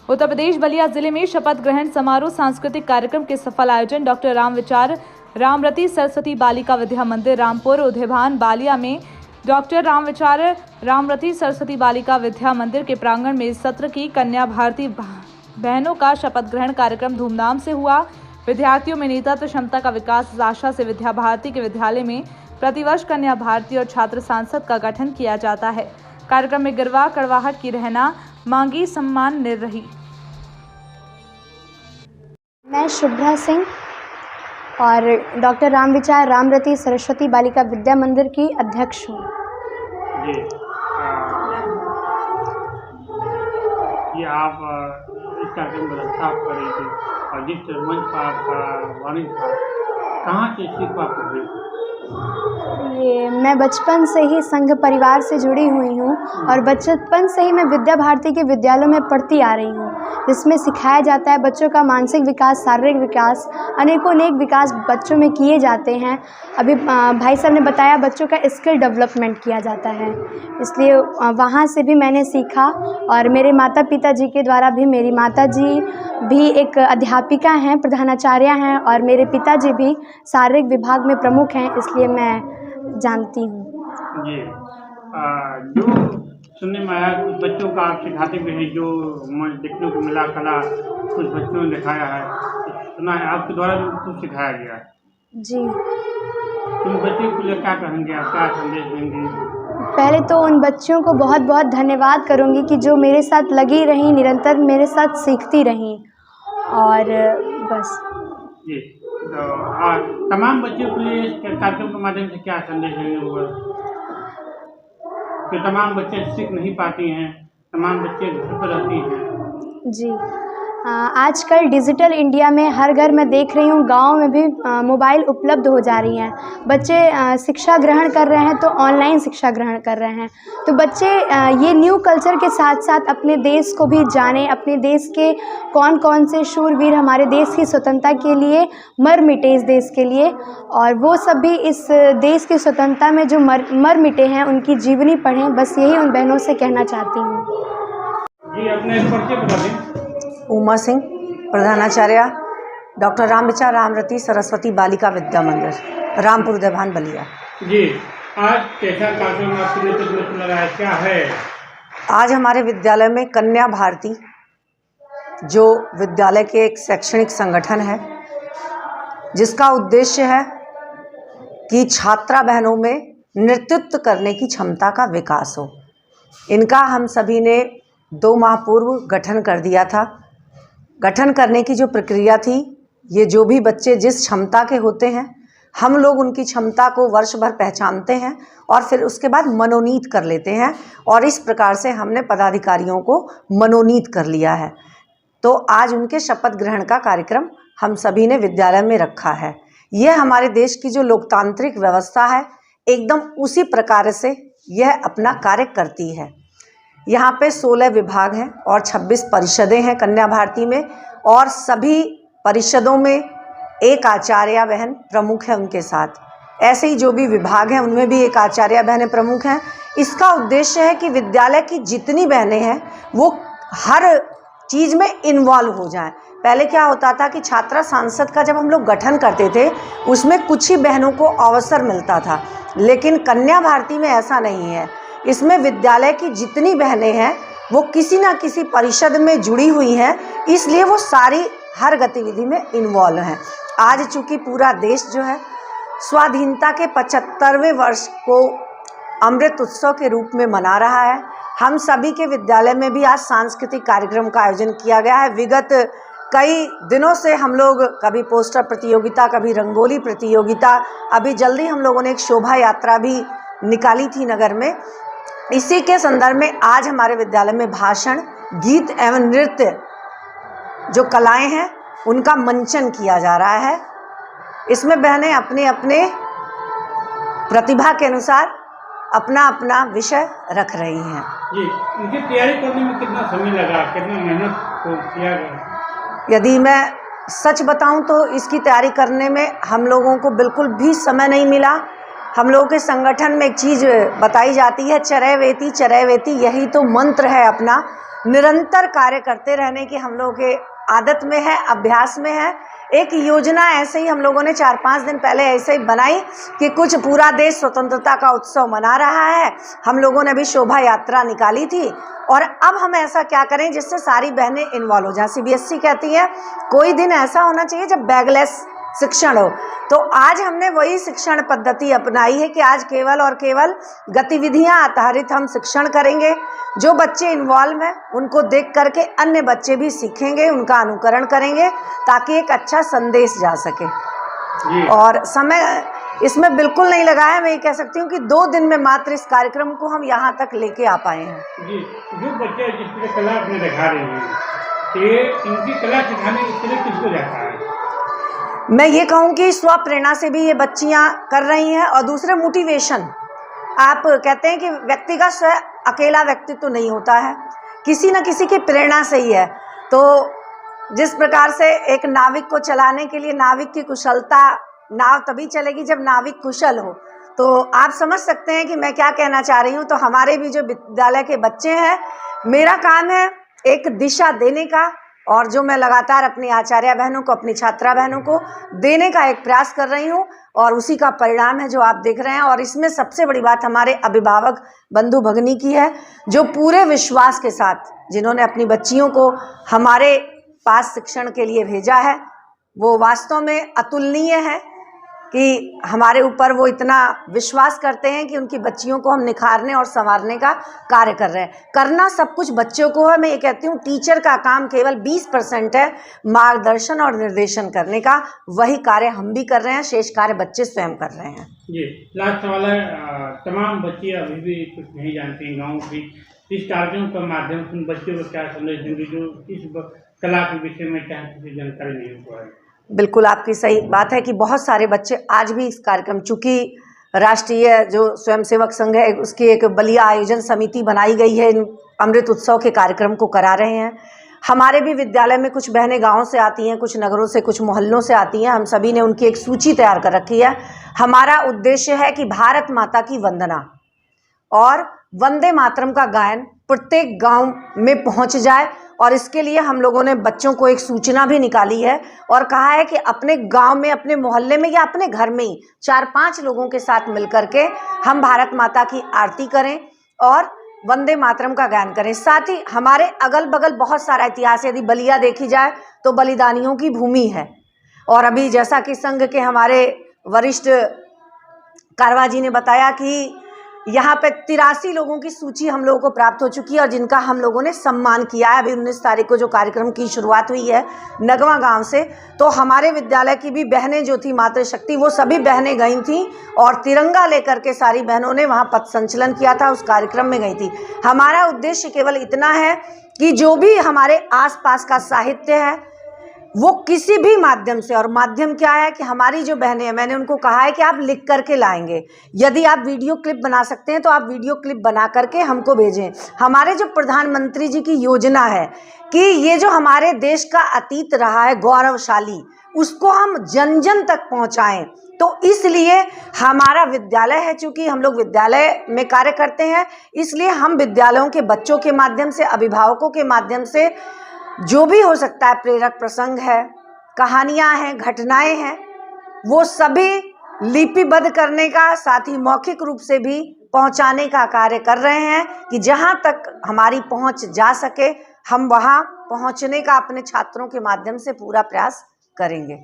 उत्तर प्रदेश बलिया जिले में शपथ ग्रहण समारोह सांस्कृतिक कार्यक्रम के सफल आयोजन डॉक्टर रामविचार रामरती सरस्वती बालिका विद्या मंदिर रामपुर उधेभान बालिया में डॉक्टर रामविचार रामरती सरस्वती बालिका विद्या मंदिर के प्रांगण में सत्र की कन्या भारती बहनों का शपथ ग्रहण कार्यक्रम धूमधाम से हुआ। विद्यार्थियों में नेतृत्व क्षमता का विकास इस आशा से विद्या भारती के विद्यालय में प्रतिवर्ष कन्या भारती और छात्र सांसद का गठन किया जाता है। कार्यक्रम में गिरवा कड़वाहट की रहना मांगी सम्मान निर रही। मैं शुभ्रा सिंह और डॉक्टर रामविचार रामरती सरस्वती बालिका विद्या मंदिर की अध्यक्ष हूँ। जी ये आप इस कार्यक्रम में व्यवस्था कर रही थी और जिस मंच पर आपका वाणी था, कहाँ से सीख प्राप्त हुई? ये मैं बचपन से ही संघ परिवार से जुड़ी हुई हूँ और बचपन से ही मैं विद्या भारती के विद्यालयों में पढ़ती आ रही हूँ, जिसमें सिखाया जाता है बच्चों का मानसिक विकास, शारीरिक विकास, अनेक विकास बच्चों में किए जाते हैं। अभी भाई साहब ने बताया बच्चों का स्किल डेवलपमेंट किया जाता है, इसलिए वहाँ से भी मैंने सीखा। और मेरे माता पिता जी के द्वारा भी, मेरी माता जी भी एक अध्यापिका हैं, प्रधानाचार्य हैं और मेरे पिताजी भी शारीरिक विभाग में प्रमुख हैं, इसलिए मैं जानती हूँ। जी जो सुनने में आया कुछ बच्चों का आप सिखाते भी हैं, जो देखने को मिला कला कुछ बच्चों ने दिखाया है, सुना है आपके द्वारा भी कुछ सिखाया गया है। जी तुम बच्चों को लिए क्या कहेंगे, आप क्या संदेश देंगे? पहले तो उन बच्चियों को बहुत बहुत धन्यवाद करूँगी कि जो मेरे साथ लगी रहीं, निरंतर मेरे साथ सीखती रहीं। और बस जी तो तमाम बच्चों के लिए इस कार्यक्रम के माध्यम से क्या संदेश देंगे होगा कि तमाम बच्चे सीख नहीं पाती हैं, तमाम बच्चे घर पर रहती हैं? जी आजकल डिजिटल इंडिया में हर घर में देख रही हूँ, गांव में भी मोबाइल उपलब्ध हो जा रही हैं। बच्चे शिक्षा ग्रहण कर रहे हैं तो ऑनलाइन शिक्षा ग्रहण कर रहे हैं, तो बच्चे ये न्यू कल्चर के साथ साथ अपने देश को भी जानें, अपने देश के कौन कौन से शूरवीर हमारे देश की स्वतंत्रता के लिए मर मिटे इस देश के लिए, और वो सब भी इस देश की स्वतंत्रता में जो मर मिटे हैं उनकी जीवनी पढ़ें। बस यही उन बहनों से कहना चाहती हूँ। जी अपने परिचय बता दें। उमा सिंह, प्रधानाचार्य डॉक्टर रामविचार रामरती सरस्वती बालिका विद्या मंदिर रामपुर उधेभान बलिया। जी आज कैसा कार्यक्रम आपके नेतृत्व में चल रहा है, क्या है? आज हमारे विद्यालय में कन्या भारती, जो विद्यालय के एक शैक्षणिक संगठन है, जिसका उद्देश्य है कि छात्रा बहनों में नेतृत्व करने की क्षमता का विकास हो। इनका हम सभी ने 2 माह पूर्व गठन कर दिया था। गठन करने की जो प्रक्रिया थी, ये जो भी बच्चे जिस क्षमता के होते हैं, हम लोग उनकी क्षमता को वर्ष भर पहचानते हैं और फिर उसके बाद मनोनीत कर लेते हैं, और इस प्रकार से हमने पदाधिकारियों को मनोनीत कर लिया है। तो आज उनके शपथ ग्रहण का कार्यक्रम हम सभी ने विद्यालय में रखा है। यह हमारे देश की जो लोकतांत्रिक व्यवस्था है, एकदम उसी प्रकार से यह अपना कार्य करती है। यहाँ पे 16 विभाग हैं और 26 परिषदें हैं कन्या भारती में, और सभी परिषदों में एक आचार्य बहन प्रमुख है उनके साथ। ऐसे ही जो भी विभाग हैं उनमें भी एक आचार्य बहनें प्रमुख हैं। इसका उद्देश्य है कि विद्यालय की जितनी बहनें हैं वो हर चीज़ में इन्वॉल्व हो जाएं। पहले क्या होता था कि छात्रा सांसद का जब हम लोग गठन करते थे, उसमें कुछ ही बहनों को अवसर मिलता था, लेकिन कन्या भारती में ऐसा नहीं है। इसमें विद्यालय की जितनी बहनें हैं वो किसी ना किसी परिषद में जुड़ी हुई हैं, इसलिए वो सारी हर गतिविधि में इन्वॉल्व हैं। आज चूँकि पूरा देश जो है स्वाधीनता के 75वें वर्ष को अमृत उत्सव के रूप में मना रहा है, हम सभी के विद्यालय में भी आज सांस्कृतिक कार्यक्रम का आयोजन किया गया है। विगत कई दिनों से हम लोग कभी पोस्टर प्रतियोगिता, कभी रंगोली प्रतियोगिता, अभी जल्दी हम लोगों ने एक शोभा यात्रा भी निकाली थी नगर में। इसी के संदर्भ में आज हमारे विद्यालय में भाषण, गीत एवं नृत्य जो कलाएं हैं उनका मंचन किया जा रहा है। इसमें बहनें अपने अपने प्रतिभा के अनुसार अपना अपना विषय रख रही हैं। जी इनकी तैयारी करने में कितना समय लगा, कितना मेहनत किया गया? यदि मैं सच बताऊं तो इसकी तैयारी करने में हम लोगों को बिल्कुल भी समय नहीं मिला। हम लोगों के संगठन में एक चीज़ बताई जाती है, चरैवेति चरैवेति, यही तो मंत्र है अपना, निरंतर कार्य करते रहने की हम लोगों के आदत में है, अभ्यास में है। एक योजना ऐसे ही हम लोगों ने 4-5 दिन पहले ऐसे ही बनाई कि कुछ पूरा देश स्वतंत्रता का उत्सव मना रहा है, हम लोगों ने भी शोभा यात्रा निकाली थी, और अब हम ऐसा क्या करें जिससे सारी बहनें इन्वॉल्व हो जाएं। सीबीएसई कहती है कोई दिन ऐसा होना चाहिए जब बैगलेस शिक्षण हो, तो आज हमने वही शिक्षण पद्धति अपनाई है कि आज केवल और केवल गतिविधियां आधारित हम शिक्षण करेंगे। जो बच्चे इन्वॉल्व हैं उनको देख करके अन्य बच्चे भी सीखेंगे, उनका अनुकरण करेंगे, ताकि एक अच्छा संदेश जा सके। और समय इसमें बिल्कुल नहीं लगा है, मैं ये कह सकती हूँ कि 2 दिन में मात्र इस कार्यक्रम को हम यहाँ तक लेके आ पाए हैं। जी, जो बच्चे जिस तरह कला अपने दिखा रहे हैं, ये इनकी कला सिखाने के लिए किसको जाता है? मैं ये कहूँ कि स्व प्रेरणा से भी ये बच्चियाँ कर रही हैं, और दूसरे मोटिवेशन। आप कहते हैं कि व्यक्ति का स्व अकेला व्यक्तित्व तो नहीं होता है, किसी न किसी की प्रेरणा से ही है। तो जिस प्रकार से एक नाविक को चलाने के लिए नाविक की कुशलता, नाव तभी चलेगी जब नाविक कुशल हो, तो आप समझ सकते हैं कि मैं क्या कहना चाह रही हूँ। तो हमारे भी जो विद्यालय के बच्चे हैं, मेरा काम है एक दिशा देने का, और जो मैं लगातार अपनी आचार्य बहनों को, अपनी छात्रा बहनों को देने का एक प्रयास कर रही हूँ, और उसी का परिणाम है जो आप देख रहे हैं। और इसमें सबसे बड़ी बात हमारे अभिभावक बंधु भगिनी की है, जो पूरे विश्वास के साथ जिन्होंने अपनी बच्चियों को हमारे पास शिक्षण के लिए भेजा है, वो वास्तव में अतुलनीय है कि हमारे ऊपर वो इतना विश्वास करते हैं कि उनकी बच्चियों को हम निखारने और संवारने का कार्य कर रहे हैं। करना सब कुछ बच्चों को है। मैं ये कहती हूँ टीचर का काम केवल 20% है, मार्गदर्शन और निर्देशन करने का, वही कार्य हम भी कर रहे हैं, शेष कार्य बच्चे स्वयं कर रहे हैं। जी, लास्ट सवाल है, तमाम बच्चे अभी भी कुछ नहीं जानते हैं गाँव की, इस कार्यक्रम के माध्यम से उन बच्चों को क्या संदेश देंगे जो इस कला के विषय में क्या किसी जानकारी नहीं हो पाए? बिल्कुल आपकी सही बात है कि बहुत सारे बच्चे आज भी इस कार्यक्रम, चूँकि राष्ट्रीय जो स्वयंसेवक संघ है उसकी एक बलिया आयोजन समिति बनाई गई है, इन अमृत उत्सव के कार्यक्रम को करा रहे हैं। हमारे भी विद्यालय में कुछ बहनें गाँव से आती हैं, कुछ नगरों से, कुछ मोहल्लों से आती हैं। हम सभी ने उनकी एक सूची तैयार कर रखी है। हमारा उद्देश्य है कि भारत माता की वंदना और वंदे मातरम का गायन प्रत्येक गांव में पहुंच जाए, और इसके लिए हम लोगों ने बच्चों को एक सूचना भी निकाली है और कहा है कि अपने गांव में, अपने मोहल्ले में या अपने घर में ही 4-5 लोगों के साथ मिलकर के हम भारत माता की आरती करें और वंदे मातरम का गायन करें। साथ ही हमारे अगल बगल बहुत सारा इतिहास, यदि बलिया देखी जाए तो बलिदानियों की भूमि है, और अभी जैसा कि संघ के हमारे वरिष्ठ कारवा जी ने बताया कि यहाँ पे 83 लोगों की सूची हम लोगों को प्राप्त हो चुकी है, और जिनका हम लोगों ने सम्मान किया है। अभी 19 तारीख को जो कार्यक्रम की शुरुआत हुई है नगवा गांव से, तो हमारे विद्यालय की भी बहनें जो थी मातृशक्ति, वो सभी बहनें गई थीं और तिरंगा लेकर के सारी बहनों ने वहाँ पथ संचलन किया था, उस कार्यक्रम में गई थी। हमारा उद्देश्य केवल इतना है कि जो भी हमारे आसपास का साहित्य है वो किसी भी माध्यम से, और माध्यम क्या है कि हमारी जो बहनें हैं, मैंने उनको कहा है कि आप लिख करके लाएंगे। यदि आप वीडियो क्लिप बना सकते हैं तो आप वीडियो क्लिप बना करके हमको भेजें। हमारे जो प्रधानमंत्री जी की योजना है कि ये जो हमारे देश का अतीत रहा है गौरवशाली, उसको हम जन जन तक पहुंचाएं। तो इसलिए हमारा विद्यालय है, चूँकि हम लोग विद्यालय में कार्य करते हैं, इसलिए हम विद्यालयों के बच्चों के माध्यम से, अभिभावकों के माध्यम से जो भी हो सकता है, प्रेरक प्रसंग है, कहानियाँ हैं, घटनाएं हैं, वो सभी लिपिबद्ध करने का, साथ ही मौखिक रूप से भी पहुंचाने का कार्य कर रहे हैं कि जहां तक हमारी पहुंच जा सके हम वहां पहुंचने का अपने छात्रों के माध्यम से पूरा प्रयास करेंगे।